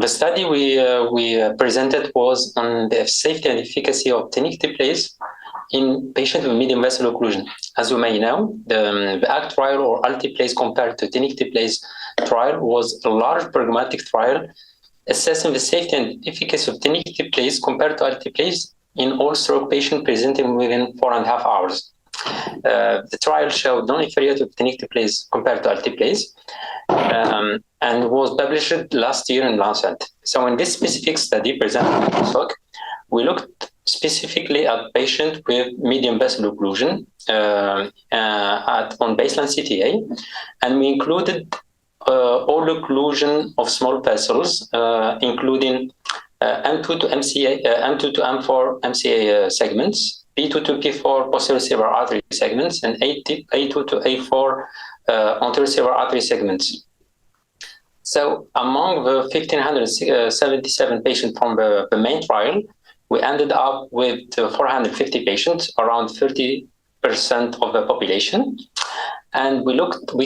The study we presented was on the safety and efficacy of Tenecteplase in patients with medium vessel occlusion. As you may know, the AcT trial or Alteplase compared to Tenecteplase trial was a large programmatic trial assessing the safety and efficacy of Tenecteplase compared to Alteplase in all stroke patients presenting within 4.5 hours. The trial showed non-inferior to Tenecteplase compared to Alteplase and was published last year in Lancet. So in this specific study presented in ESOC, we looked specifically at patients with medium vessel occlusion on baseline CTA, and we included all occlusion of small vessels, including M2 to MCA, M2 to M4 MCA segments, P2 to P4 posterior cerebral artery segments, and A2 to A4 anterior cerebral artery segments. So among the 1,577 patients from the main trial, we ended up with 450 patients, around 30% of the population. And we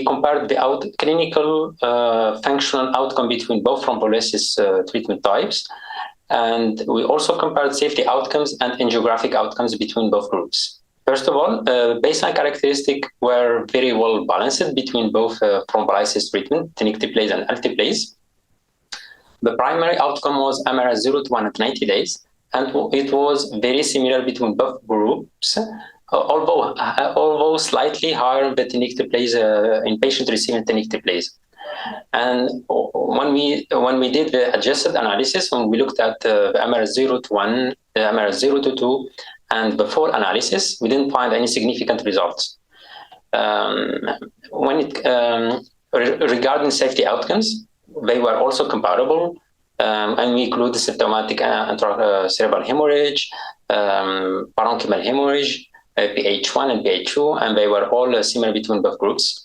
compared the clinical functional outcome between both thrombolysis treatment types. And we also compared safety outcomes and angiographic outcomes between both groups. First of all, baseline characteristics were very well balanced between both thrombolysis treatment, Tenecteplase and Alteplase. The primary outcome was MRS 0 to 1 at 90 days, and it was very similar between both groups, although slightly higher than Tenecteplase in patients receiving Tenecteplase. And when we did the adjusted analysis, when we looked at the MRS 0 to 1, the MRS 0 to 2, and the full analysis, we didn't find any significant results. Regarding safety outcomes, they were also comparable, and we include the symptomatic intracerebral hemorrhage, parenchymal hemorrhage, PH1 and PH2, and they were all similar between both groups.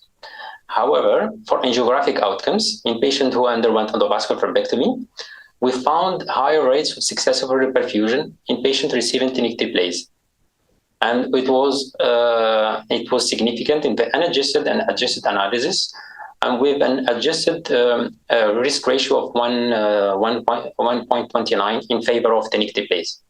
However, for angiographic outcomes in patients who underwent endovascular thrombectomy, we found higher rates of successful reperfusion in patients receiving Tenecteplase. And it was significant in the unadjusted and adjusted analysis, and with an adjusted risk ratio of 1.29 in favor of Tenecteplase.